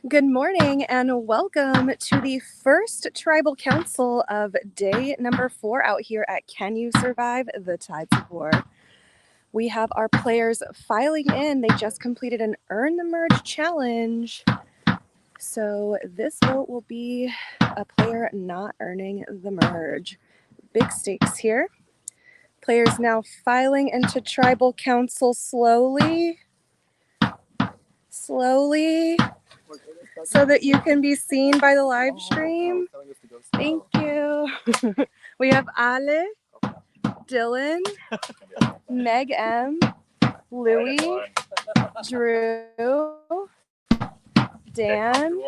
Good morning and welcome to the first Tribal Council of day number 4 out here at Can You Survive the Tides of War? We have our players filing in. They just completed an Earn the Merge challenge. So this vote will be a player not earning the merge. Big stakes here. Players now filing into Tribal Council slowly, so that you can be seen by the live stream. Thank you. We have Ale, Dylan, Meg M, Louie, Drew, Dan,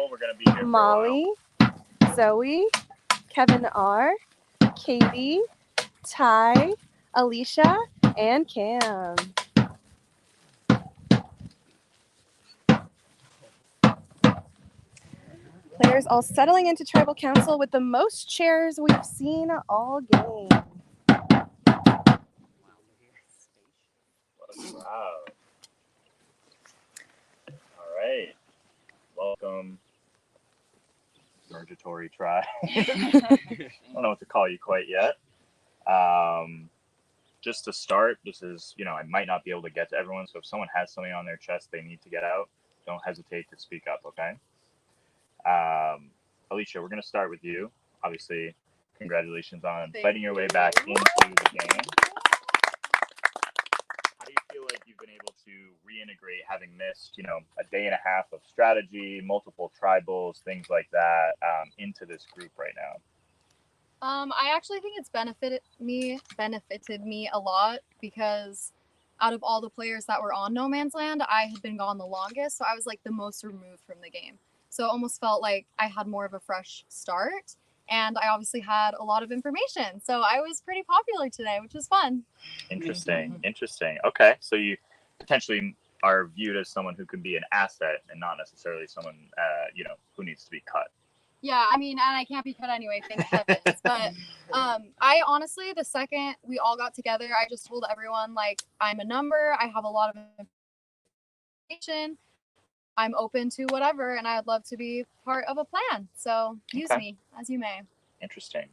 Molly, Zoe, Kevin R, Katie, Ty, Alicia, and Cam. Players all settling into Tribal Council with the most chairs we've seen all game. Wow. All right. Welcome, Mergatory Tribe. I don't know what to call you quite yet. Just to start, this is, I might not be able to get to everyone, so if someone has something on their chest they need to get out, don't hesitate to speak up, okay? Alicia, we're going to start with you. Obviously, congratulations on fighting your way back into the game. How do you feel like you've been able to reintegrate, having missed, a day and a half of strategy, multiple tribals, things like that, into this group right now? I actually think it's benefited me a lot because out of all the players that were on No Man's Land, I had been gone the longest, so I was like the most removed from the game. So it almost felt like I had more of a fresh start, and I obviously had a lot of information. So I was pretty popular today, which was fun. Interesting. Okay, so you potentially are viewed as someone who can be an asset and not necessarily someone, who needs to be cut. Yeah, I mean, and I can't be cut anyway, thank heavens. But I honestly, the second we all got together, I just told everyone, like, I'm a number, I have a lot of information, I'm open to whatever, and I'd love to be part of a plan. So use me as you may. Interesting.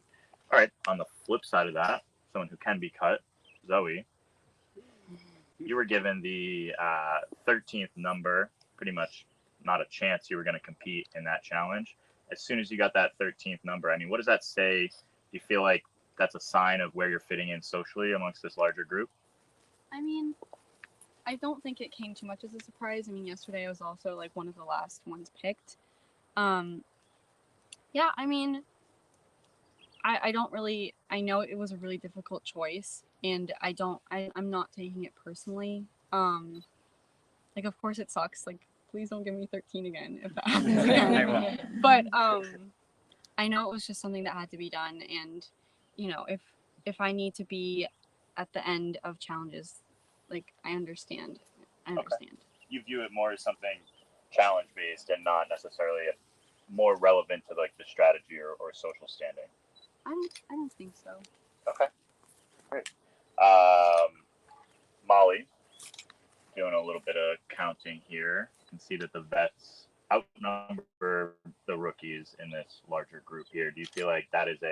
All right, on the flip side of that, someone who can be cut, Zoe, you were given the 13th number, pretty much not a chance you were going to compete in that challenge. As soon as you got that 13th number, I mean, what does that say? Do you feel like that's a sign of where you're fitting in socially amongst this larger group? I mean, I don't think it came too much as a surprise. I mean, yesterday I was also like one of the last ones picked. Yeah, I mean, I don't really, I know it was a really difficult choice, and I'm not taking it personally. Like, of course it sucks. Like, please don't give me 13 again if that happens again. But I know it was just something that had to be done, and if I need to be at the end of challenges, like, I understand. Okay. You view it more as something challenge based and not necessarily more relevant to like the strategy or social standing. I don't think so. Okay, great. Molly, doing a little bit of counting here. You can see that the vets outnumber the rookies in this larger group here. Do you feel like that is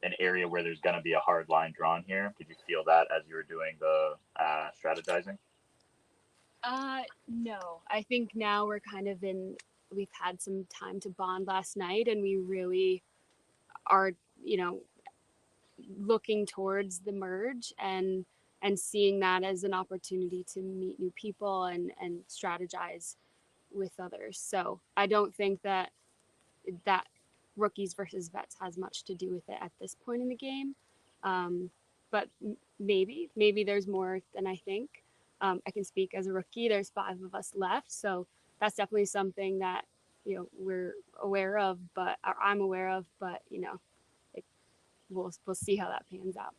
an area where there's going to be a hard line drawn here? Did you feel that as you were doing the strategizing? No. I think now we've had some time to bond last night, and we really are, looking towards the merge and seeing that as an opportunity to meet new people and strategize with others. So I don't think that rookies versus vets has much to do with it at this point in the game. But maybe there's more than I think. I can speak as a rookie. There's 5 of us left, so that's definitely something that we're aware of, but I'm aware of. But we'll see how that pans out.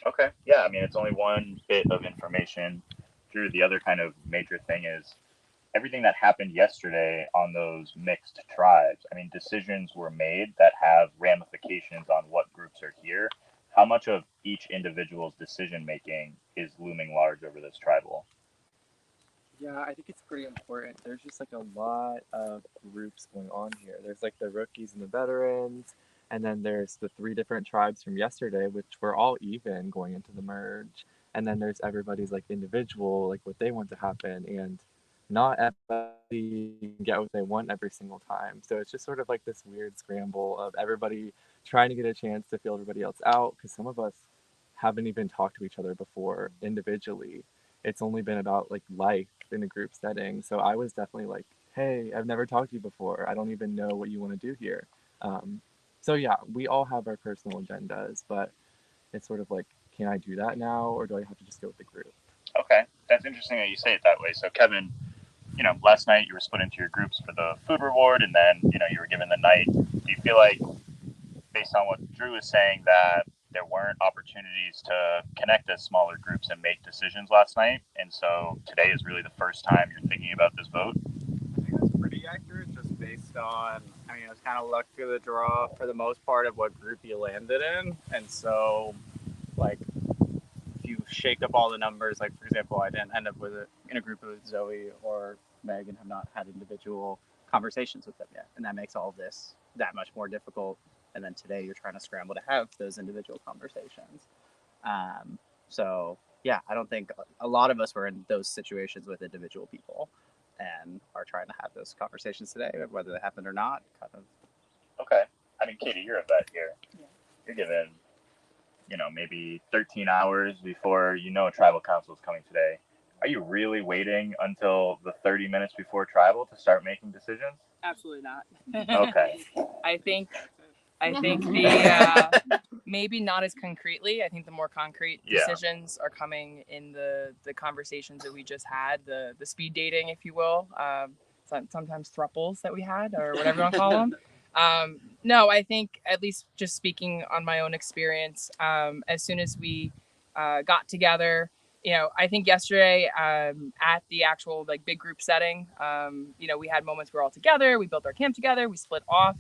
Okay, yeah. I mean, it's only one bit of information. Drew, the other kind of major thing is everything that happened yesterday on those mixed tribes. I mean, decisions were made that have ramifications on what groups are here. How much of each individual's decision making is looming large over this tribal? Yeah, Yeah, I think it's pretty important. There's just like a lot of groups going on here. There's like the rookies and the veterans, and then there's the three different tribes from yesterday, which were all even going into the merge. And then there's everybody's like individual, like what they want to happen, and not everybody can get what they want every single time. So it's just sort of like this weird scramble of everybody trying to get a chance to feel everybody else out, because some of us haven't even talked to each other before individually. It's only been about like life in a group setting. So I was definitely like, hey, I've never talked to you before. I don't even know what you want to do here. Um, so yeah, we all have our personal agendas, but it's sort of like, can I do that now, or do I have to just go with the group? Okay, that's interesting that you say it that way. So Kevin, last night you were split into your groups for the food reward, and then you were given the night. Do you feel like, based on what Drew was saying, that there weren't opportunities to connect as smaller groups and make decisions last night, and so today is really the first time you're thinking about this vote? I think that's pretty accurate, just based on, it was kind of luck through the draw for the most part of what group you landed in. And so, like, if you shake up all the numbers, like, for example, I didn't end up in a group with Zoe or Meg and have not had individual conversations with them yet. And that makes all of this that much more difficult. And then today you're trying to scramble to have those individual conversations. So, yeah, I don't think a lot of us were in those situations with individual people and are trying to have those conversations today, whether they happened or not. Kind of. Okay. Katie, you're a vet here. Yeah. You're given, maybe 13 hours before a tribal council is coming today. Are you really waiting until the 30 minutes before tribal to start making decisions? Absolutely not. Okay. I think the maybe not as concretely. I think the more concrete decisions are coming in the conversations that we just had, the speed dating, if you will. Sometimes thruples that we had, or whatever you want to call them. No, I think, at least just speaking on my own experience, as soon as we got together, I think yesterday at the actual like big group setting, we had moments where we're all together, we built our camp together, we split off.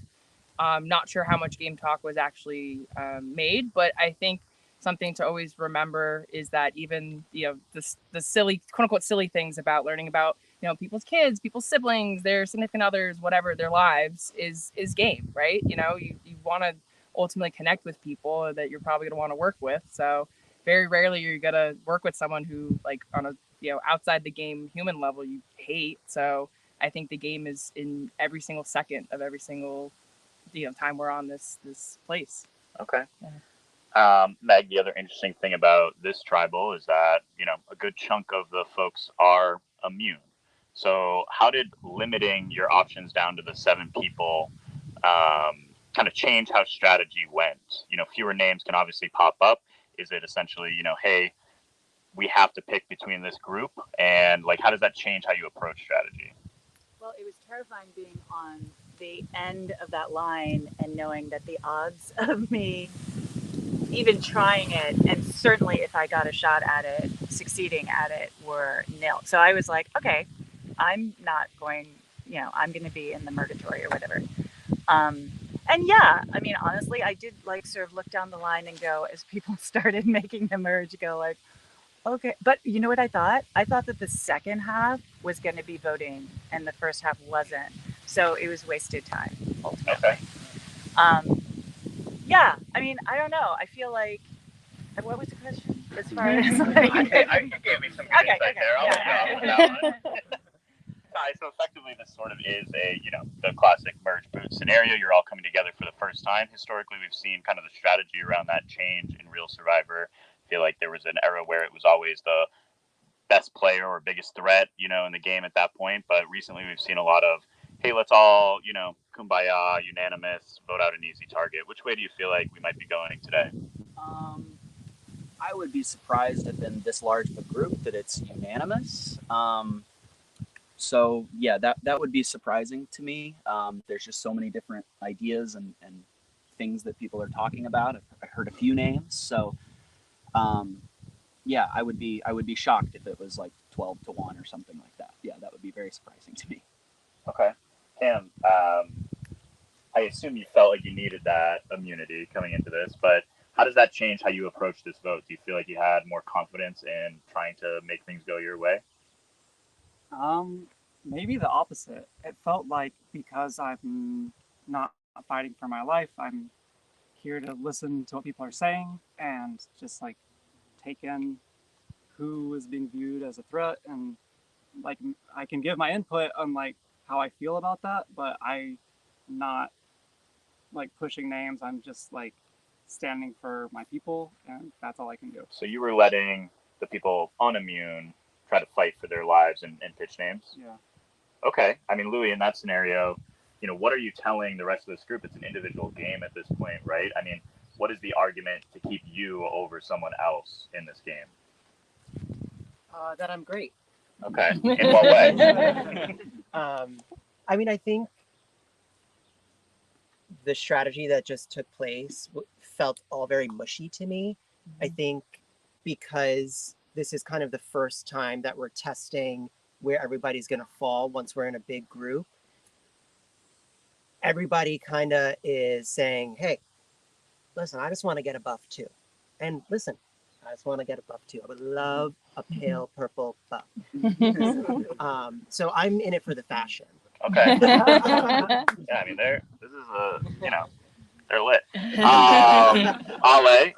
Not sure how much game talk was actually made, but I think something to always remember is that even the silly, quote unquote, silly things about learning about people's kids, people's siblings, their significant others, whatever their lives is game, right? You want to ultimately connect with people that you're probably going to want to work with. So very rarely you're going to work with someone who, like, on a outside the game human level you hate. So I think the game is in every single second of every single time we're on this place. Okay. Meg, the other interesting thing about this tribal is that a good chunk of the folks are immune. So how did limiting your options down to the 7 people kind of change how strategy went? Fewer names can obviously pop up. Is it essentially hey, we have to pick between this group, and like how does that change how you approach strategy? Well, it was terrifying being on the end of that line and knowing that the odds of me even trying it, and certainly if I got a shot at it, succeeding at it, were nil. So I was like, okay, I'm not going, I'm going to be in the murgatory or whatever. And yeah, honestly, I did like sort of look down the line and go, as people started making the merge, go like, okay. But you know what I thought? I thought that the second half was going to be voting and the first half wasn't. So it was wasted time, ultimately. Okay. Yeah, I don't know. I feel like, what was the question? As far as like, you gave me some good insight there. I'll let you know that one. So effectively, this sort of is the classic merge boot scenario. You're all coming together for the first time. Historically, we've seen kind of the strategy around that change in Real Survivor. I feel like there was an era where it was always the best player or biggest threat, in the game at that point. But recently, we've seen a lot of, hey, let's all, kumbaya, unanimous, vote out an easy target. Which way do you feel like we might be going today? I would be surprised if in this large of a group that it's unanimous. So yeah, that would be surprising to me. There's just so many different ideas and things that people are talking about. I heard a few names, so yeah, I would be shocked if it was like 12-1 or something like that. Yeah, that would be very surprising to me. Okay, Cam, I assume you felt like you needed that immunity coming into this, but how does that change how you approach this vote? Do you feel like you had more confidence in trying to make things go your way? Maybe the opposite. It felt like because I'm not fighting for my life, I'm here to listen to what people are saying and just like take in who is being viewed as a threat, and like I can give my input on like how I feel about that, but I'm not like pushing names. I'm just like standing for my people, and that's all I can do. So you were letting the people on immune try to fight for their lives and pitch names? Yeah. Okay. I mean, Louis, in that scenario, you know, what are you telling the rest of this group? It's an individual game at this point, right? I mean, what is the argument to keep you over someone else in this game? That I'm great. Okay. In what way? I mean, I think the strategy that just took place felt all very mushy to me. I think because this is kind of the first time that we're testing where everybody's going to fall once we're in a big group. Everybody kind of is saying, hey, listen, I just want to get a buff too. And listen, I just want to get a buff too. I would love a pale purple buff. So I'm in it for the fashion. Okay. Yeah, I mean, this is a, you know, they're lit. Ale,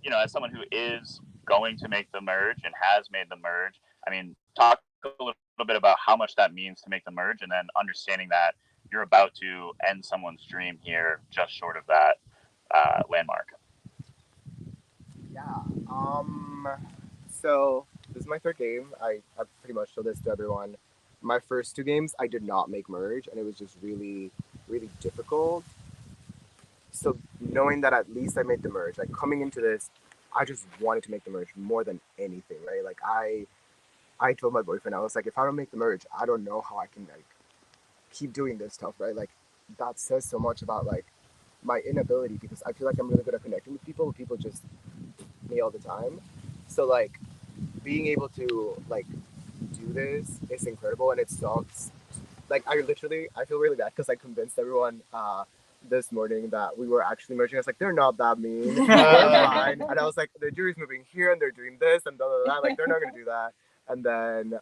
you know, as someone who is going to make the merge and has made the merge, I mean, talk a little bit about how much that means to make the merge, and then understanding that you're about to end someone's dream here just short of that landmark. Yeah. So this is my third game. I pretty much told this to everyone. My first two games, I did not make merge, and it was just really, really difficult. So knowing that at least I made the merge, like coming into this, I just wanted to make the merge more than anything, right? Like I told my boyfriend, I was like, if I don't make the merge, I don't know how I can like keep doing this stuff, right? Like that says so much about like my inability, because I feel like I'm really good at connecting with people. People just me all the time. So like being able to like do this is incredible, and it sucks. Like I feel really bad because I convinced everyone this morning that we were actually merging. I was like, they're not that mean, they're fine. And I was like, the jury's moving here and they're doing this and blah blah blah. Like they're not gonna do that. And then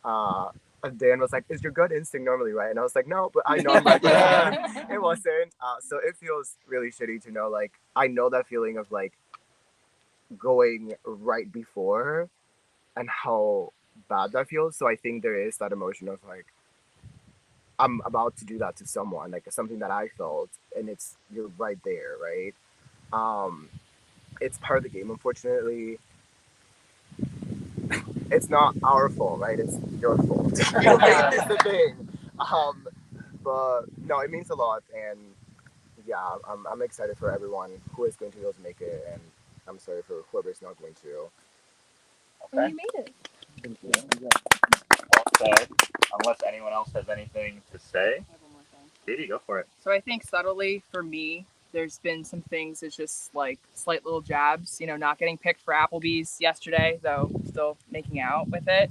Dan was like, is your gut instinct normally right? And I was like, no, but I know I'm right. It wasn't. So it feels really shitty to know, like, I know that feeling of like going right before and how bad that feels. So I think there is that emotion of like, I'm about to do that to someone, like something that I felt, and you're right there, right? It's part of the game, unfortunately. It's not our fault, right? It's your fault. It's the thing. But no, it means a lot, and yeah, I'm excited for everyone who is going to be able to make it, and I'm sorry for whoever's not going to. Okay. And you made it. Thank you. Well said. Unless anyone else has anything to say. I have one more thing. Katie, go for it. So I think subtly for me, there's been some things that's just like slight little jabs, you know, not getting picked for Applebee's yesterday, though still making out with it.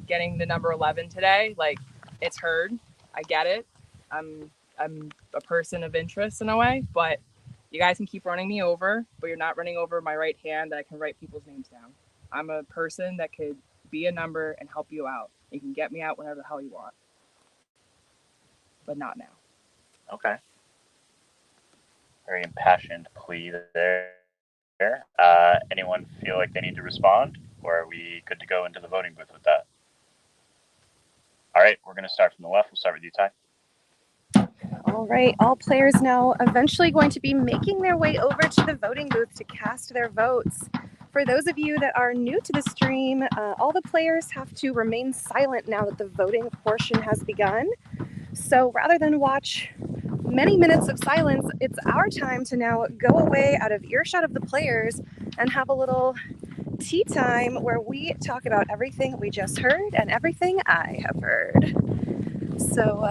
Getting the number 11 today, like it's heard. I get it. I'm a person of interest in a way, but you guys can keep running me over, but you're not running over my right hand that I can write people's names down. I'm a person that could be a number and help you out. You can get me out whenever the hell you want, but not now. Okay. Very impassioned plea there. Anyone feel like they need to respond, or are we good to go into the voting booth with that? All right, we're going to start from the left. We'll start with you, Ty. All right, all players now eventually going to be making their way over to the voting booth to cast their votes. For those of you that are new to the stream, all the players have to remain silent now that the voting portion has begun. So rather than watch many minutes of silence, it's our time to now go away out of earshot of the players and have a little tea time where we talk about everything we just heard and everything I have heard. So,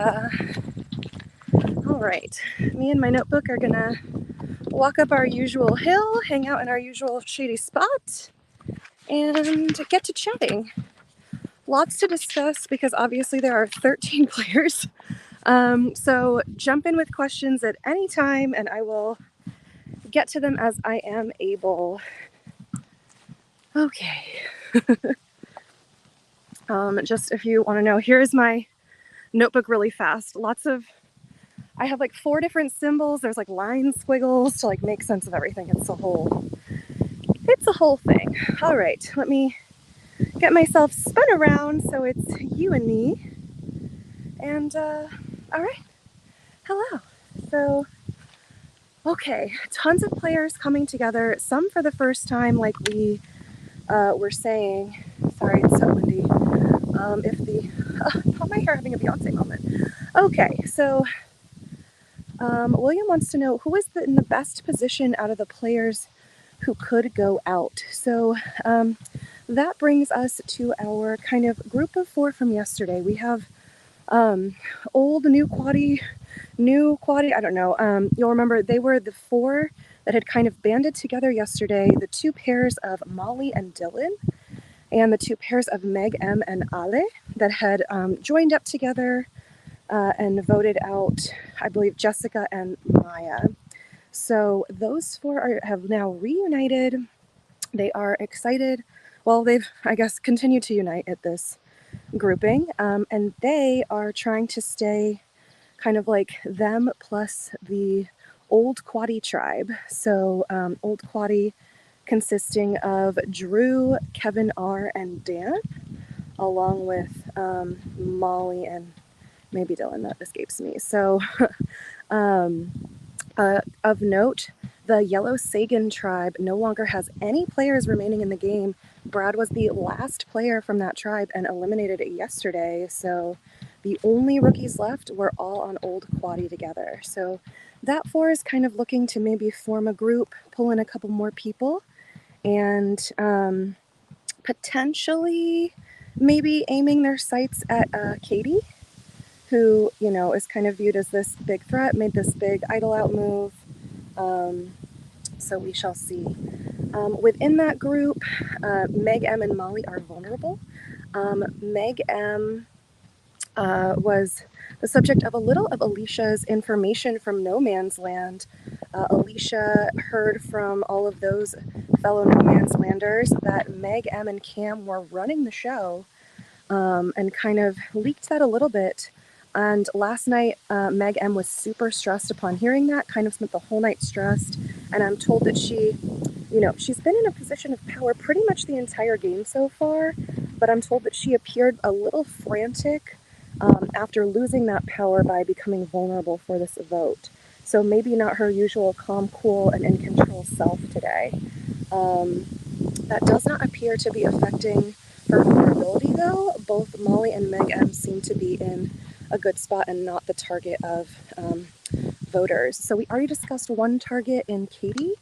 all right, me and my notebook are gonna walk up our usual hill, hang out in our usual shady spot, and get to chatting. Lots to discuss because obviously there are 13 players. So jump in with questions at any time and I will get to them as I am able. Okay. Just if you want to know, here's my notebook really fast. I have like 4 different symbols. There's like line squiggles to like make sense of everything. It's a whole thing. All right, let me get myself spun around so it's you and me. And all right, hello. So, okay, tons of players coming together, some for the first time, like we were saying. Sorry, it's so windy. Not my hair having a Beyonce moment. Okay, so William wants to know who is in the best position out of the players who could go out. So that brings us to our kind of group of 4 from yesterday. We have old, new quaddie, I don't know. You'll remember they were the 4 that had kind of banded together yesterday, the 2 pairs of Molly and Dylan, and the 2 pairs of Meg M and Ale that had joined up together and voted out, I believe, Jessica and Maya. So those 4 have now reunited. They are excited. Well, they've, I guess, continued to unite at this grouping, and they are trying to stay kind of like them plus the old quaddie tribe. So old quaddie consisting of Drew, Kevin R, and Dan, along with Molly and maybe Dylan, that escapes me. So of note, the Yellow Sagan tribe no longer has any players remaining in the game. Brad was the last player from that tribe and eliminated it yesterday. So the only rookies left were all on Old Quaddie together. So that 4 is kind of looking to maybe form a group, pull in a couple more people, and potentially maybe aiming their sights at Katie, who, you know, is kind of viewed as this big threat, made this big idle out move. So we shall see. Within that group, Meg M and Molly are vulnerable. Meg M was the subject of a little of Alicia's information from No Man's Land. Alicia heard from all of those fellow No Man's Landers that Meg M and Cam were running the show, and kind of leaked that a little bit. And last night, Meg M was super stressed upon hearing that, kind of spent the whole night stressed. And I'm told that she, you know, she's been in a position of power pretty much the entire game so far, but I'm told that she appeared a little frantic after losing that power by becoming vulnerable for this vote. So maybe not her usual calm, cool, and in control self today. That does not appear to be affecting her vulnerability, though. Both Molly and Meg M seem to be in a good spot and not the target of voters. So we already discussed one target in Katie.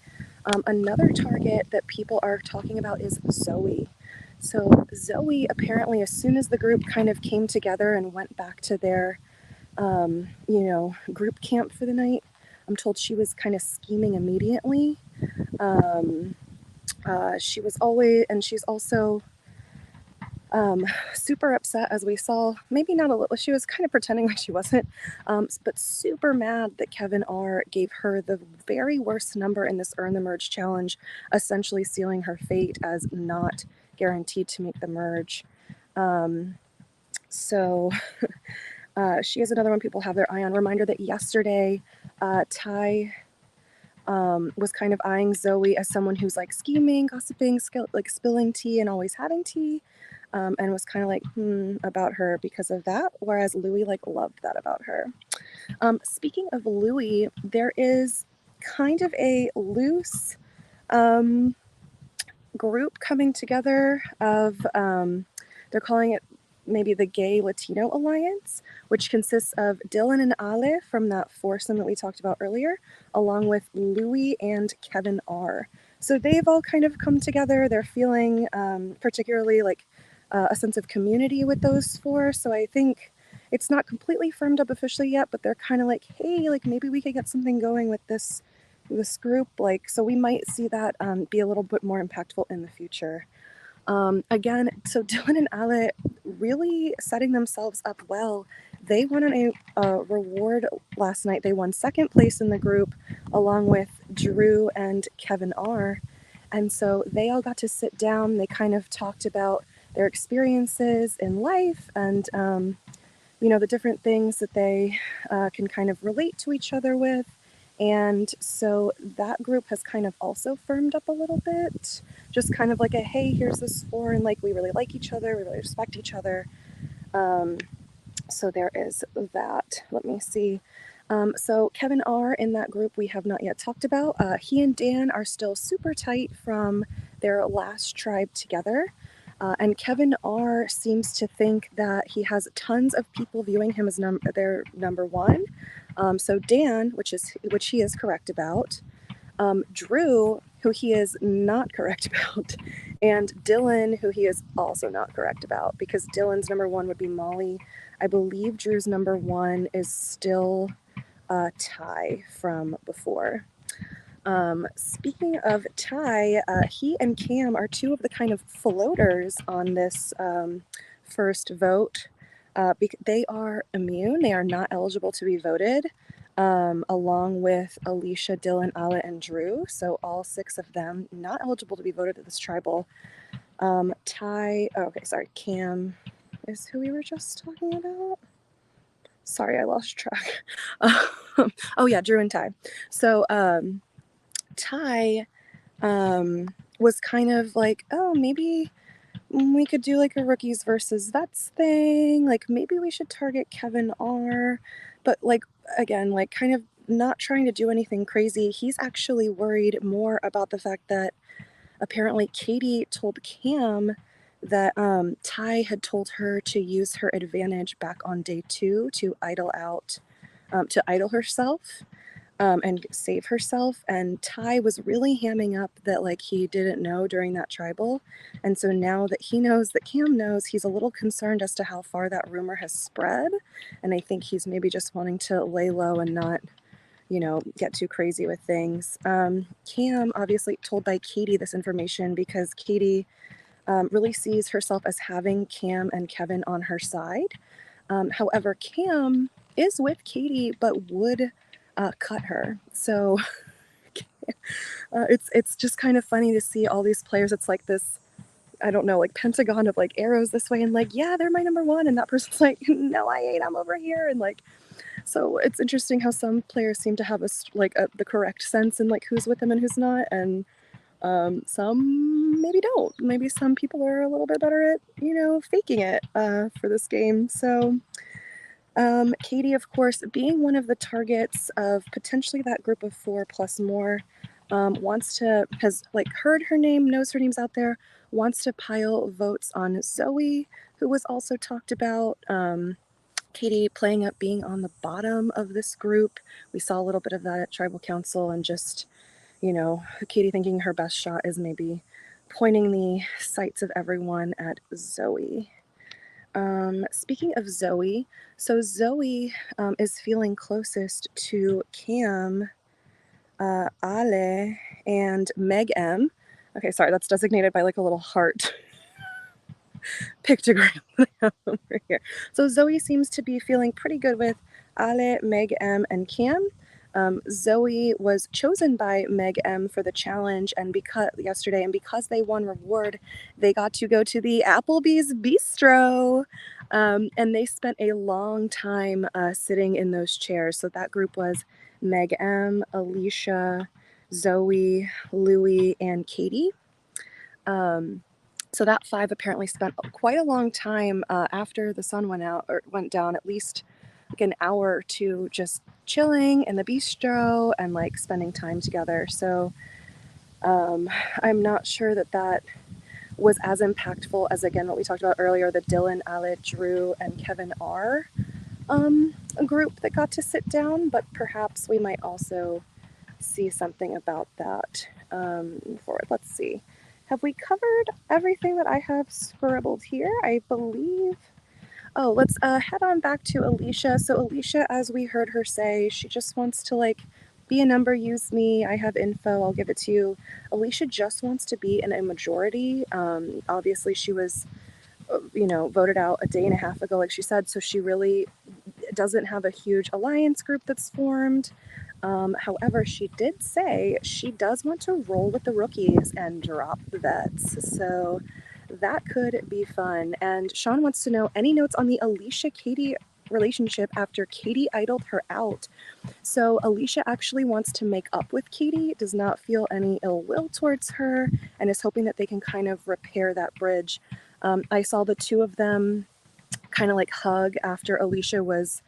Another target that people are talking about is Zoe. So Zoe, apparently, as soon as the group kind of came together and went back to their, group camp for the night, I'm told she was kind of scheming immediately. She was always, and she's also super upset, as we saw. Maybe not a little, she was kind of pretending like she wasn't, but super mad that Kevin R gave her the very worst number in this Earn the Merge challenge, essentially sealing her fate as not guaranteed to make the merge. So she is another one people have their eye on. Reminder that yesterday, Ty was kind of eyeing Zoe as someone who's like scheming, gossiping, like spilling tea and always having tea, and was kind of like about her because of that, whereas Louis like loved that about her. Speaking of Louis, there is kind of a loose group coming together of, they're calling it maybe the Gay Latino Alliance, which consists of Dylan and Ale from that foursome that we talked about earlier, along with Louis and Kevin R. So they've all kind of come together. They're feeling particularly like a sense of community with those 4. So I think it's not completely firmed up officially yet, but they're kind of like, hey, like maybe we could get something going with this group. Like, so we might see that be a little bit more impactful in the future. Again, so Dylan and Ale really setting themselves up well. They won a reward last night. They won 2nd place in the group along with Drew and Kevin R. And so they all got to sit down. They kind of talked about their experiences in life and, the different things that they can kind of relate to each other with. And so that group has kind of also firmed up a little bit, just kind of like a, hey, here's this score, and like we really like each other, we really respect each other. So there is that. Let me see. So Kevin R. in that group we have not yet talked about. He and Dan are still super tight from their last tribe together. And Kevin R. seems to think that he has tons of people viewing him as their number one. So Dan, which he is correct about. Drew, who he is not correct about, and Dylan, who he is also not correct about, because Dylan's number one would be Molly. I believe Drew's number one is still Ty from before. Speaking of Ty, he and Cam are two of the kind of floaters on this first vote. They are immune. They are not eligible to be voted, along with Alicia, Dylan, Ale, and Drew. So all 6 of them not eligible to be voted at this tribal. Cam is who we were just talking about. Sorry, I lost track. Oh yeah, Drew and Ty. So Ty was kind of like, oh, maybe we could do like a rookies versus vets thing. Like maybe we should target Kevin R. But like, again, like kind of not trying to do anything crazy. He's actually worried more about the fact that apparently Katie told Cam that Ty had told her to use her advantage back on day 2 to idle herself. And save herself. And Ty was really hamming up that like he didn't know during that tribal. And so now that he knows that Cam knows, he's a little concerned as to how far that rumor has spread. And I think he's maybe just wanting to lay low and not, get too crazy with things. Cam obviously told by Katie this information because Katie really sees herself as having Cam and Kevin on her side. However, Cam is with Katie, but would cut her. So it's just kind of funny to see all these players. It's like this, I don't know, like pentagon of like arrows this way, and like, yeah, they're my number one, and that person's like, no, I ain't, I'm over here, and like, so it's interesting how some players seem to have the correct sense in like who's with them and who's not, and some maybe don't. Maybe some people are a little bit better at faking it for this game. So. Katie, of course, being one of the targets of potentially that group of 4 plus more, has like heard her name, knows her name's out there, wants to pile votes on Zoe, who was also talked about. Katie playing up being on the bottom of this group. We saw a little bit of that at Tribal Council, and just, Katie thinking her best shot is maybe pointing the sights of everyone at Zoe. Speaking of Zoe, so Zoe is feeling closest to Cam, Ale, and Meg M. Okay, sorry, that's designated by like a little heart pictogram that I have over here. So Zoe seems to be feeling pretty good with Ale, Meg M, and Cam. Zoe was chosen by Meg M for the challenge yesterday, and because they won reward, they got to go to the Applebee's Bistro, and they spent a long time sitting in those chairs. So that group was Meg M, Alicia, Zoe, Louie, and Katie. So that 5 apparently spent quite a long time after the sun went down, at least like an hour or 2, just chilling in the bistro and like spending time together. So I'm not sure that was as impactful as, again, what we talked about earlier, the Dylan, Ale, Drew, and Kevin R a group that got to sit down, but perhaps we might also see something about that forward. Let's see. Have we covered everything that I have scribbled here? I believe. Oh, let's head on back to Alicia. So Alicia, as we heard her say, she just wants to like be a number, use me. I have info, I'll give it to you. Alicia just wants to be in a majority. Obviously, she was, voted out a day and a half ago, like she said. So she really doesn't have a huge alliance group that's formed. However, she did say she does want to roll with the rookies and drop the vets. So that could be fun. And Sean wants to know any notes on the Alicia-Katie relationship after Katie idled her out. So Alicia actually wants to make up with Katie, does not feel any ill will towards her, and is hoping that they can kind of repair that bridge. I saw the two of them kind of like hug after Alicia was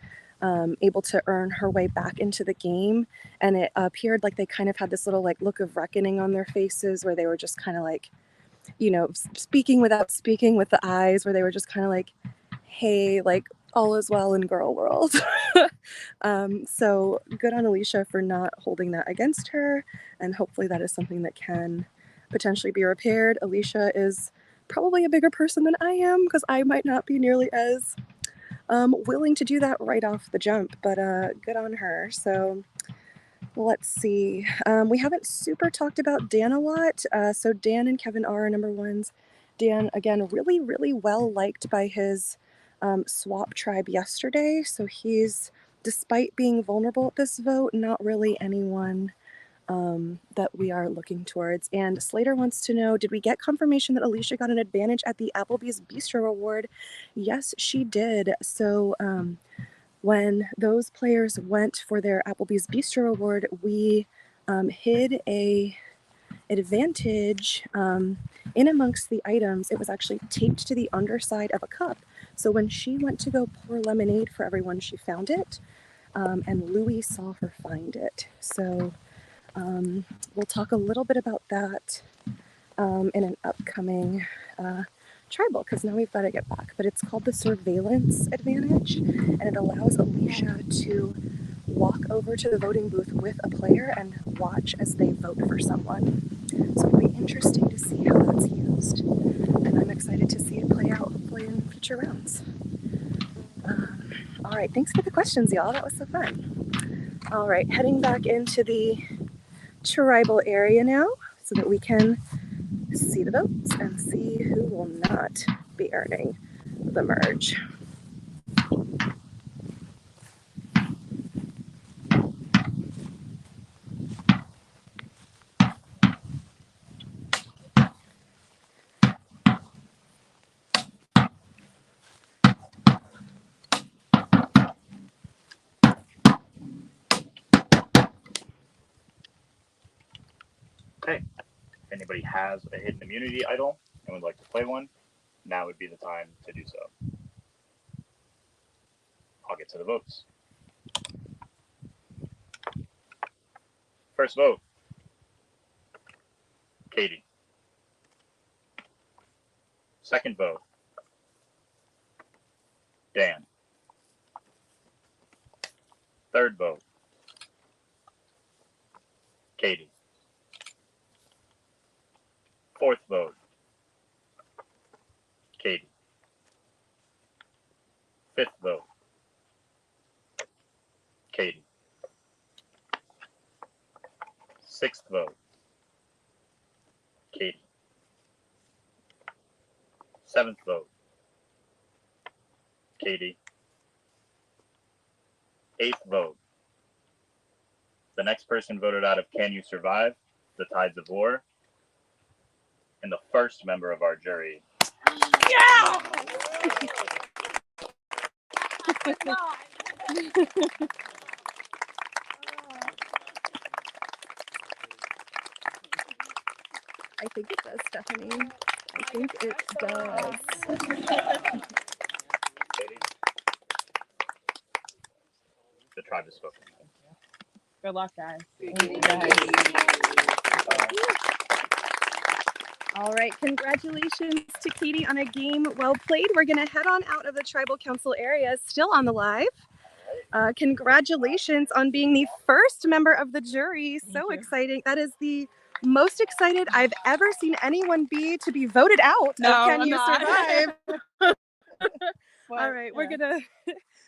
able to earn her way back into the game, and it appeared like they kind of had this little like look of reckoning on their faces where they were just kind of like, you know, speaking without speaking with the eyes, where they were just kind of like, hey, like all is well in girl world. So good on Alicia for not holding that against her, and hopefully that is something that can potentially be repaired. Alicia is probably a bigger person than I am, because I might not be nearly as willing to do that right off the jump, but good on her. So let's see. We haven't super talked about Dan a lot. So Dan and Kevin are our number ones. Dan, again, really, really well liked by his swap tribe yesterday. So he's, despite being vulnerable at this vote, not really anyone that we are looking towards. And Slater wants to know, did we get confirmation that Alicia got an advantage at the Applebee's Bistro Award? Yes, she did. So when those players went for their Applebee's Bistro Award, we hid a advantage in amongst the items. It was actually taped to the underside of a cup. So when she went to go pour lemonade for everyone, she found it, and Louis saw her find it. So we'll talk a little bit about that in an upcoming tribal, because now we've got to get back. But it's called the surveillance advantage, and it allows Alicia to walk over to the voting booth with a player and watch as they vote for someone. So it'll be interesting to see how that's used, and I'm excited to see it play out hopefully in future rounds. All right, thanks for the questions, y'all. That was so fun. All right, heading back into the tribal area now so that we can see the votes and see who will not be earning the merge. Okay. If anybody has a hidden immunity idol and would like to play one, now would be the time to do so. I'll get to the votes. First vote, Katie. Second vote, Dan. Third vote, Katie. Fourth vote, Katie. Fifth vote, Katie. Sixth vote, Katie. Seventh vote, Katie. Eighth vote. The next person voted out of Can You Survive? The Tides of War. And the first member of our jury. Yeah! I think it does, Stephanie. I think it does. The tribe has spoken. Good luck, guys. All right, congratulations to Katie on a game well played. We're going to head on out of the tribal council area, still on the live. Congratulations on being the first member of the jury. So exciting. That is the most excited I've ever seen anyone be to be voted out. No, Can I'm You not. Survive? All right, we're gonna,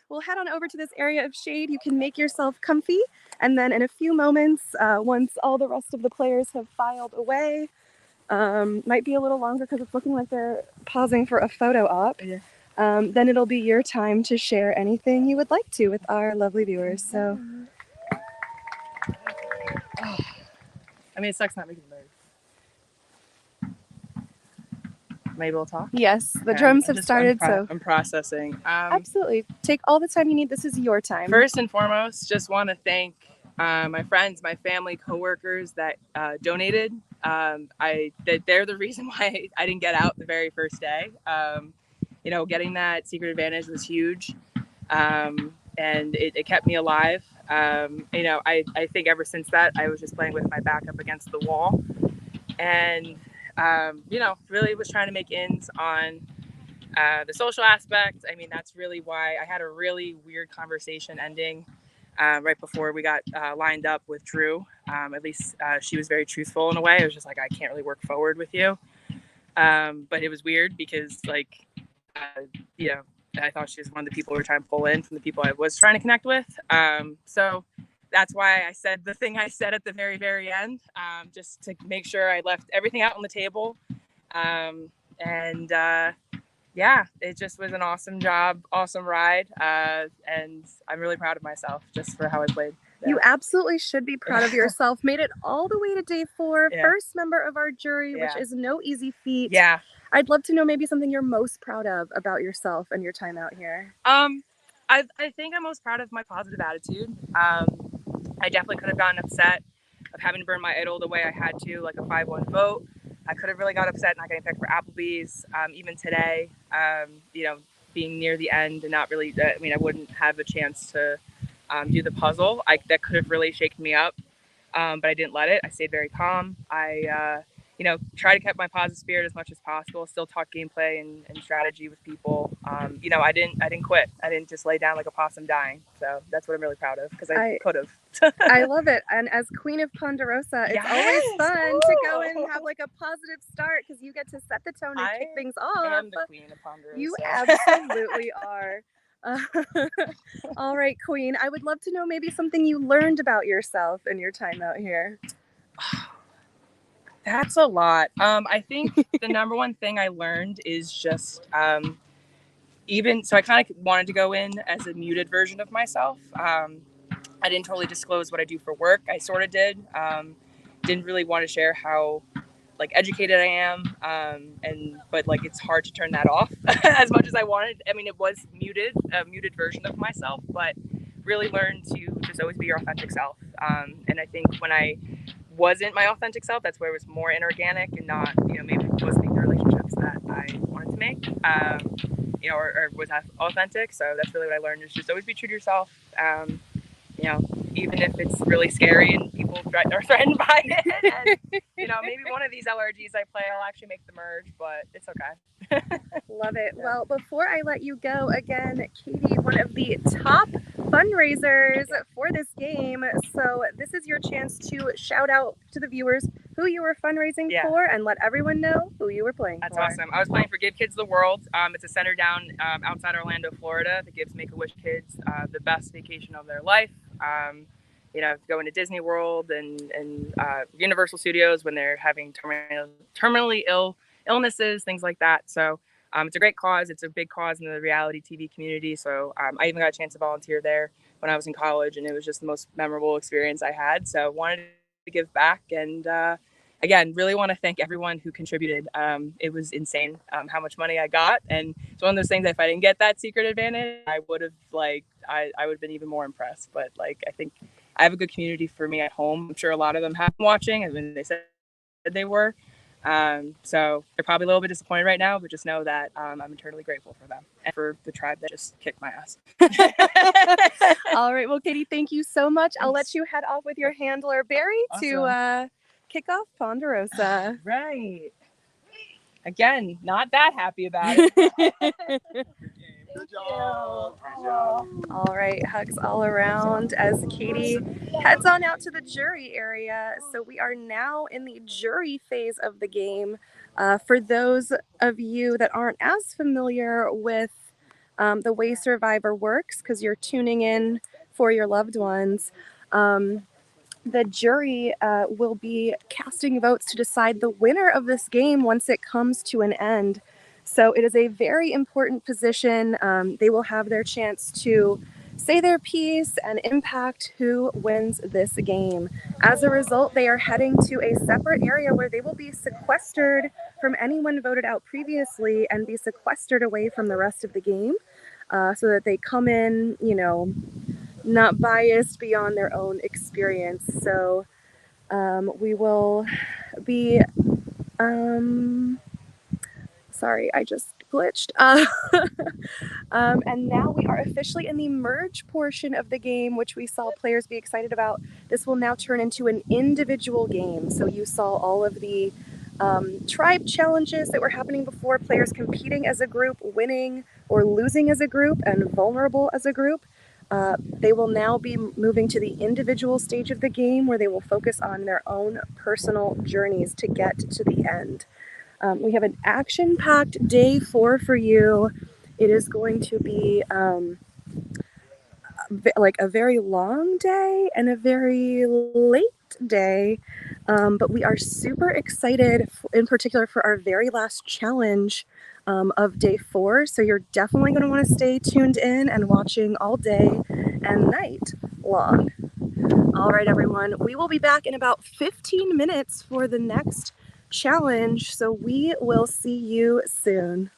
we'll head on over to this area of shade. You can make yourself comfy, and then in a few moments, once all the rest of the players have filed away, might be a little longer because it's looking like they're pausing for a photo op. Yeah. Then it'll be your time to share anything you would like to with our lovely viewers. So, I mean, it sucks not making the merge. Am I able to talk? Yes, the Okay, drums have started, so I'm processing. absolutely. Take all the time you need. This is your time. First and foremost, just want to thank my friends, my family, coworkers that donated. They're the reason why I didn't get out the very first day. Getting that secret advantage was huge, and it kept me alive. I think ever since that, I was just playing with my back up against the wall, and really was trying to make ends on the social aspect. I mean, that's really why I had a really weird conversation ending right before we got lined up with Drew. At least she was very truthful in a way. It was just like, I can't really work forward with you. But it was weird because, I thought she was one of the people we were trying to pull in from the people I was trying to connect with. So that's why I said the thing I said at the very, very end, just to make sure I left everything out on the table. Yeah, it just was an awesome job, awesome ride, and I'm really proud of myself just for how I played. Yeah. You absolutely should be proud of yourself. Made it all the way to day 4, first member of our jury, which is no easy feat. Yeah. I'd love to know maybe something you're most proud of about yourself and your time out here. I think I'm most proud of my positive attitude. I definitely could have gotten upset of having to burn my idol the way I had to, like a 5-1 vote. I could have really got upset not getting picked for Applebee's. Even today, being near the end and not really, I wouldn't have a chance to do the puzzle. That could have really shaken me up, but I didn't let it. I stayed very calm. I try to keep my positive spirit as much as possible. Still talk gameplay and strategy with people. I didn't quit. I didn't just lay down like a possum dying. So that's what I'm really proud of because I could have. I love it. And as Queen of Ponderosa, it's always fun to go and have like a positive start because you get to set the tone and kick things off. I am the Queen of Ponderosa. You absolutely are. All right, Queen. I would love to know maybe something you learned about yourself in your time out here. That's a lot. I think the number one thing I learned is just so I kind of wanted to go in as a muted version of myself. I didn't totally disclose what I do for work. I sort of did. Didn't really want to share how educated I am. But it's hard to turn that off as much as I wanted. I mean, it was a muted version of myself, but really learned to just always be your authentic self. And I think when I wasn't my authentic self, that's where it was more inorganic and not, maybe wasn't making the relationships that I wanted to make, or was authentic. So that's really what I learned is just always be true to yourself. Even if it's really scary and people are threatened by it. And, maybe one of these LRGs I play, I'll actually make the merge, but it's okay. Love it. Yeah. Well, before I let you go, again, Katie, one of the top fundraisers for this game. So this is your chance to shout out to the viewers who you were fundraising for and let everyone know who you were playing for. That's awesome. I was playing for Give Kids the World. It's a center down outside Orlando, Florida that gives Make-A-Wish kids the best vacation of their life. Going to Disney World and Universal Studios when they're having terminally illnesses, things like that. So it's a great cause. It's a big cause in the reality TV community. So I even got a chance to volunteer there when I was in college, and it was just the most memorable experience I had. So wanted to give back, and again, really want to thank everyone who contributed. It was insane how much money I got, and it's one of those things that if I didn't get that secret advantage, I would have I would have been even more impressed. But I think I have a good community for me at home. I'm sure a lot of them have been watching, and when they said they were. So they're probably a little bit disappointed right now, but just know that I'm eternally grateful for them and for the tribe that just kicked my ass. All right. Well, Katie, thank you so much. Thanks. I'll let you head off with your handler, Barry, to kick off Ponderosa. Right. Again, not that happy about it. Good job. All right, hugs all around as Katie heads on out to the jury area. So we are now in the jury phase of the game. For those of you that aren't as familiar with the way Survivor works, because you're tuning in for your loved ones, the jury will be casting votes to decide the winner of this game once it comes to an end. So it is a very important position. They will have their chance to say their piece and impact who wins this game. As a result, they are heading to a separate area where they will be sequestered from anyone voted out previously and be sequestered away from the rest of the game, so that they come in, you know, not biased beyond their own experience. So we will be, sorry, I just glitched. And now we are officially in the merge portion of the game, which we saw players be excited about. This will now turn into an individual game. So you saw all of the tribe challenges that were happening before, players competing as a group, winning or losing as a group, and vulnerable as a group. They will now be moving to the individual stage of the game where they will focus on their own personal journeys to get to the end. We have an action-packed day 4 for you. It is going to be like a very long day and a very late day, but we are super excited, in particular for our very last challenge of day 4. So you're definitely going to want to stay tuned in and watching all day and night long. All right, everyone, we will be back in about 15 minutes for the next challenge, so we will see you soon.